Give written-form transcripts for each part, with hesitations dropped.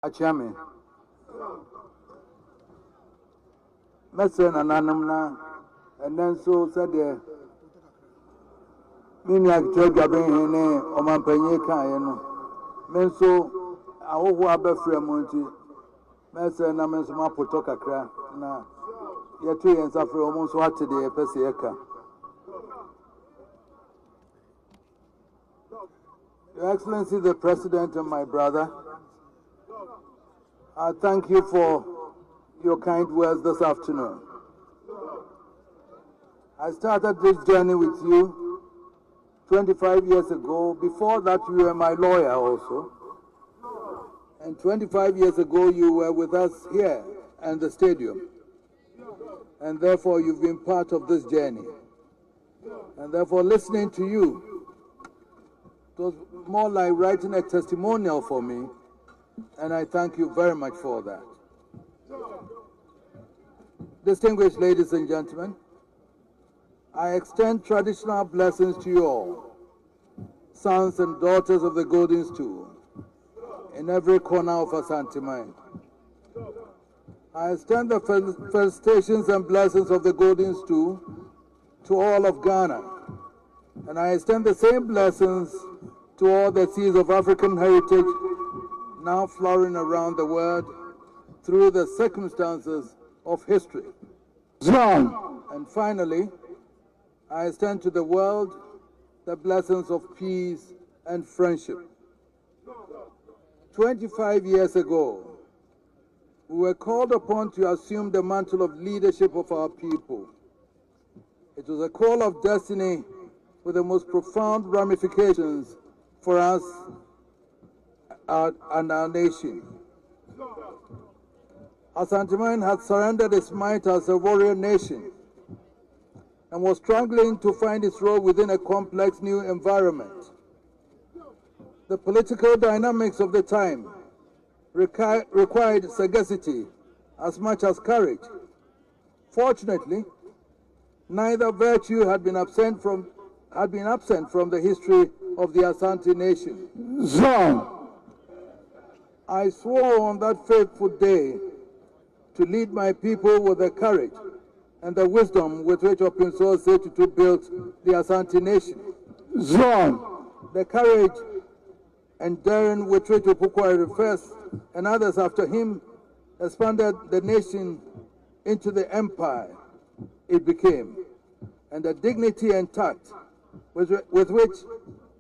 Achame. Mesen ananamna and then so said the Minia Jogabe Hene or Mampanye Kayano. Menso Aho Abefre Monti. Mesen Namensuma Potoka Kra na Yatu and Safri almost what today a Pesieka. Your Excellency the President and my brother, I thank you for your kind words this afternoon. I started this journey with you 25 years ago. Before that, you were my lawyer also. And 25 years ago, you were with us here at the stadium. And therefore, you've been part of this journey. And therefore, listening to you, it was more like writing a testimonial for me. And I thank you very much for that. Distinguished ladies and gentlemen, I extend traditional blessings to you all, sons and daughters of the Golden Stool, in every corner of Asanteman. I extend the felicitations and blessings of the Golden Stool to all of Ghana, and I extend the same blessings to all the seeds of African heritage now flowering around the world through the circumstances of history. And finally, I extend to the world the blessings of peace and friendship. 25 years ago, we were called upon to assume the mantle of leadership of our people. It was a call of destiny with the most profound ramifications for us and our nation. Asanteman had surrendered its might as a warrior nation and was struggling to find its role within a complex new environment. The political dynamics of the time required sagacity as much as courage. Fortunately, neither virtue had been absent from the history of the Asante nation. I swore on that fateful day to lead my people with the courage and the wisdom with which Otumfuo Setutu built the Asante nation. The courage and daring with which Otumfuo first and others after him expanded the nation into the empire it became, and the dignity and tact with which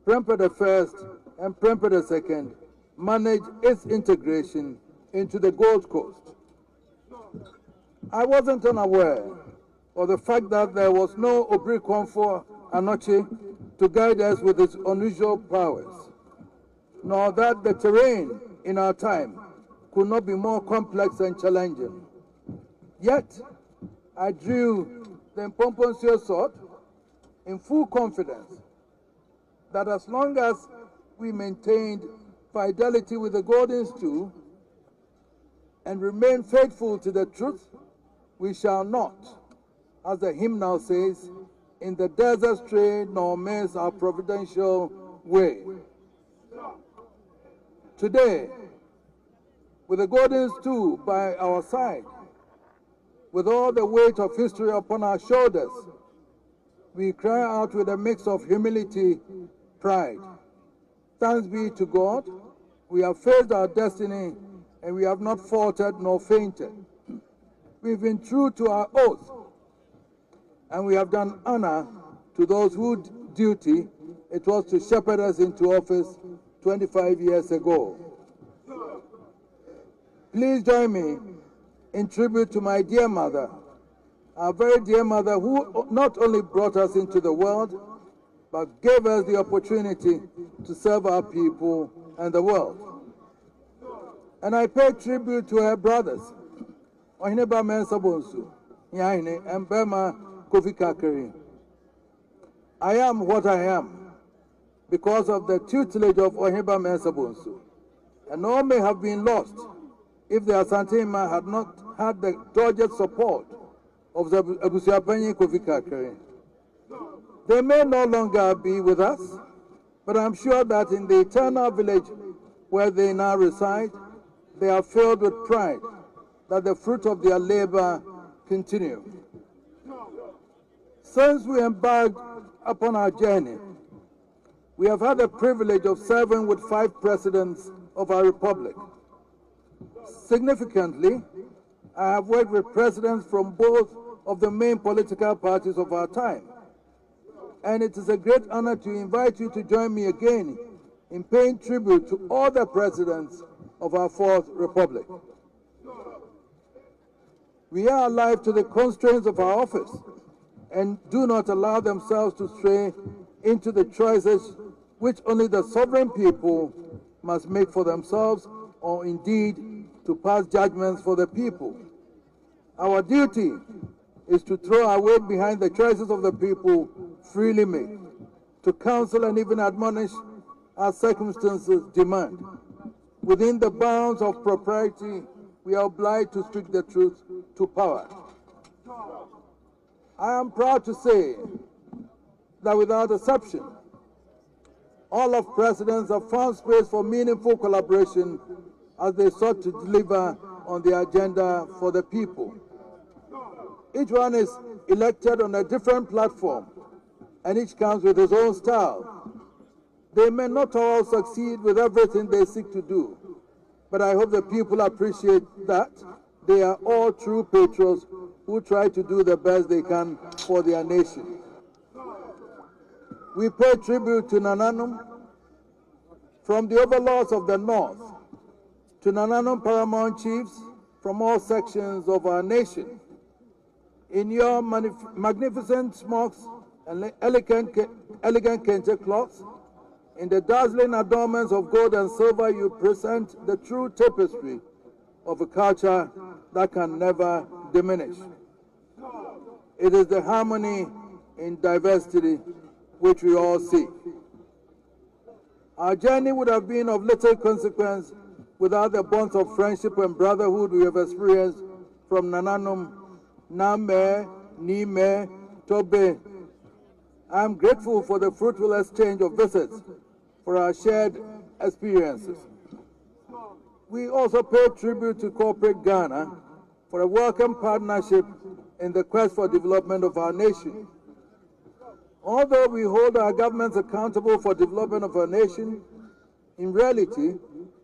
Prempeh the First and Prempeh the Second managed its integration into the Gold Coast. I wasn't unaware of the fact that there was no Obrikomfo Anoche to guide us with its unusual powers, nor that the terrain in our time could not be more complex and challenging. Yet, I drew the Mpomponsio sword in full confidence that as long as we maintained fidelity with the Golden Stool and remain faithful to the truth, we shall not, as the hymn now says, in the desert stray nor miss our providential way. Today, with the Golden Stool by our side, with all the weight of history upon our shoulders, we cry out with a mix of humility, pride. Thanks be to God, we have faced our destiny and we have not faltered nor fainted. We've been true to our oath, and we have done honor to those whose duty it was to shepherd us into office 25 years ago. Please join me in tribute to my dear mother, our very dear mother, who not only brought us into the world, but gave us the opportunity to serve our people and the world. And I pay tribute to her brothers, Ohineba Sabonsu, Yaine, and Bema Kofi Kakari. I am what I am because of the tutelage of Ohineba Sabonsu, and all may have been lost if the Asanteman had not had the dogged support of the Abusuapanyi Kofi Kakari. They may no longer be with us, but I'm sure that in the eternal village where they now reside, they are filled with pride that the fruit of their labor continue. Since we embarked upon our journey, we have had the privilege of serving with 5 presidents of our republic. Significantly, I have worked with presidents from both of the main political parties of our time. And it is a great honor to invite you to join me again in paying tribute to all the presidents of our 4th republic. We are alive to the constraints of our office and do not allow themselves to stray into the choices which only the sovereign people must make for themselves, or indeed to pass judgments for the people. Our duty is to throw our weight behind the choices of the people freely made, to counsel and even admonish as circumstances demand. Within the bounds of propriety, we are obliged to speak the truth to power. I am proud to say that without exception, all of presidents have found space for meaningful collaboration as they sought to deliver on the agenda for the people. Each one is elected on a different platform, and each comes with his own style. They may not all succeed with everything they seek to do, but I hope the people appreciate that they are all true patriots who try to do the best they can for their nation. We pay tribute to Nananum, from the overlords of the North to Nananum paramount chiefs from all sections of our nation. In your magnificent smocks and elegant kente cloths, in the dazzling adornments of gold and silver, you present the true tapestry of a culture that can never diminish. It is the harmony in diversity which we all seek. Our journey would have been of little consequence without the bonds of friendship and brotherhood we have experienced from Nananum, Name, Nime, Tobe. I am grateful for the fruitful exchange of visits, for our shared experiences. We also pay tribute to corporate Ghana for a welcome partnership in the quest for development of our nation. Although we hold our governments accountable for development of our nation, in reality,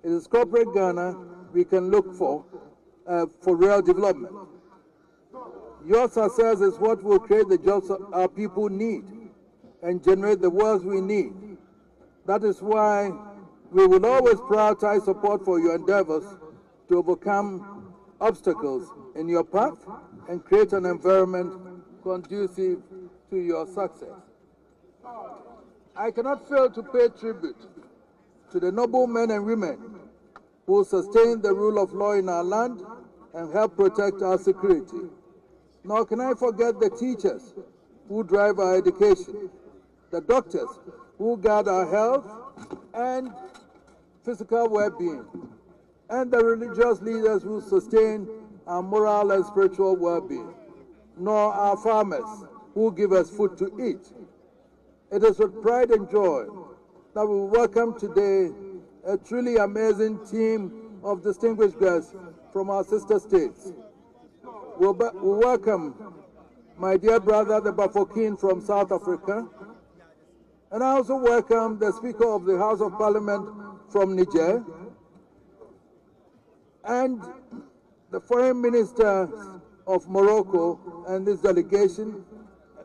it is corporate Ghana we can look for real development. Your success is what will create the jobs our people need and generate the wealth we need. That is why we will always prioritize support for your endeavors to overcome obstacles in your path and create an environment conducive to your success. I cannot fail to pay tribute to the noble men and women who sustain the rule of law in our land and help protect our security. Nor can I forget the teachers who drive our education, the doctors who guard our health and physical well-being, and the religious leaders who sustain our moral and spiritual well-being, nor our farmers who give us food to eat. It is with pride and joy that we welcome today a truly amazing team of distinguished guests from our sister states. We welcome my dear brother, the Bafokeng from South Africa, and I also welcome the Speaker of the House of Parliament from Niger, and the Foreign Minister of Morocco and his delegation,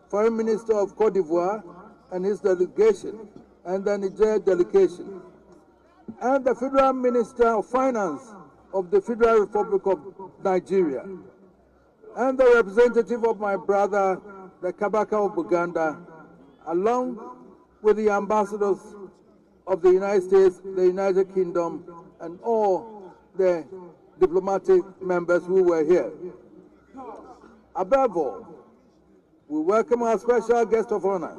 Foreign Minister of Cote d'Ivoire and his delegation, and the Niger delegation, and the Federal Minister of Finance of the Federal Republic of Nigeria, and the representative of my brother, the Kabaka of Uganda, along with the ambassadors of the United States, the United Kingdom, and all the diplomatic members who were here. Above all, we welcome our special guest of honor,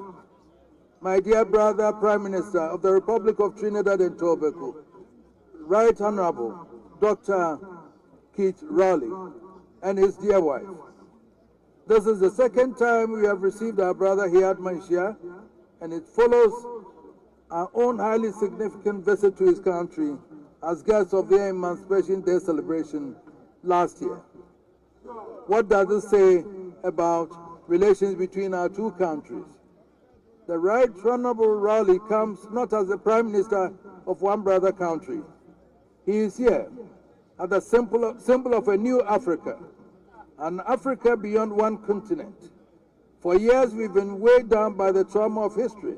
my dear brother, Prime Minister of the Republic of Trinidad and Tobago, Right Honorable Dr. Keith Rowley, and his dear wife. This is the second time we have received our brother here at Manshia, and it follows our own highly significant visit to his country as guests of their Emancipation Day celebration last year. What does it say about relations between our two countries? The Right Honorable Raleigh comes not as the Prime Minister of one brother country. He is here as the symbol of a new Africa, an Africa beyond one continent. For years we've been weighed down by the trauma of history.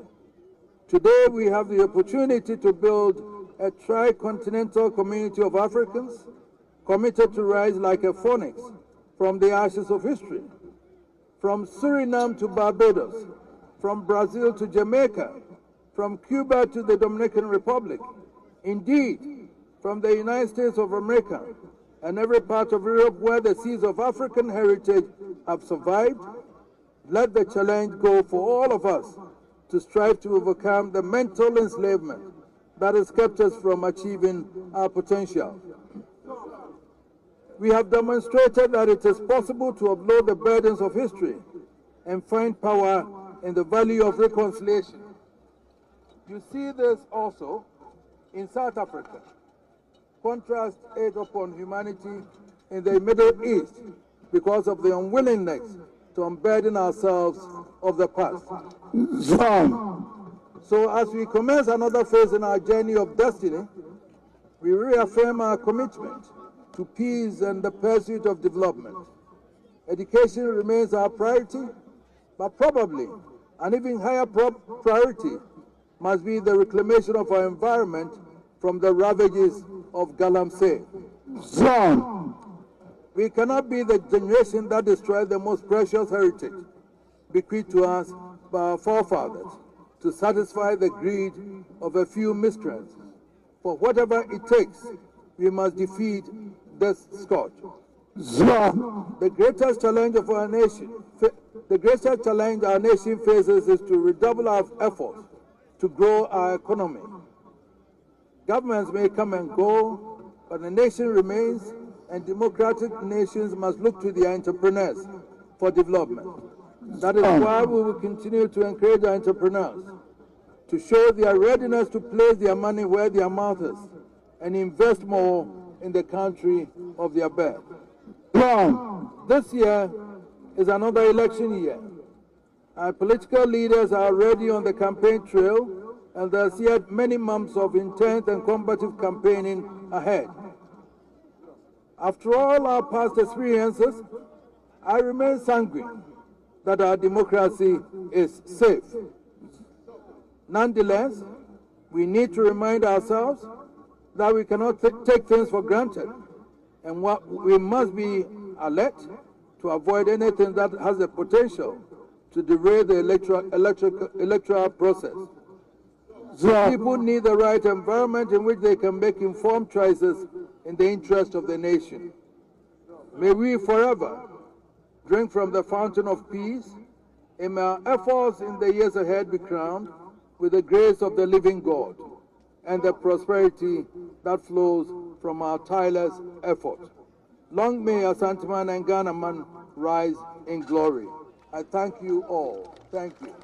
Today we have the opportunity to build a tri-continental community of Africans committed to rise like a phoenix from the ashes of history. From Suriname to Barbados, from Brazil to Jamaica, from Cuba to the Dominican Republic, indeed, from the United States of America and every part of Europe where the seeds of African heritage have survived, let the challenge go for all of us to strive to overcome the mental enslavement that has kept us from achieving our potential. We have demonstrated that it is possible to upload the burdens of history and find power in the value of reconciliation. You see this also in South Africa. Contrast age upon humanity in the Middle East because of the unwillingness to unburden ourselves of the past. So as we commence another phase in our journey of destiny, we reaffirm our commitment to peace and the pursuit of development. Education remains our priority, but probably an even higher priority must be the reclamation of our environment from the ravages of Galamsey. We cannot be the generation that destroys the most precious heritage bequeathed to us by our forefathers to satisfy the greed of a few miscreants. For whatever it takes, we must defeat this scourge. The greatest challenge of our nation, faces is to redouble our efforts to grow our economy. Governments may come and go, but the nation remains, and democratic nations must look to their entrepreneurs for development. That is why we will continue to encourage our entrepreneurs to show their readiness to place their money where their mouth is and invest more in the country of their birth. This year is another election year. Our political leaders are already on the campaign trail, and there's yet many months of intense and combative campaigning ahead. After all our past experiences, I remain sanguine that our democracy is safe. Nonetheless, we need to remind ourselves that we cannot take things for granted, and we must be alert to avoid anything that has the potential to derail the electoral process. So people need the right environment in which they can make informed choices in the interest of the nation. May we forever drink from the fountain of peace, and may our efforts in the years ahead be crowned with the grace of the living God and the prosperity that flows from our tireless effort. Long may Asanteman and Ghanaman rise in glory. I thank you all. Thank you.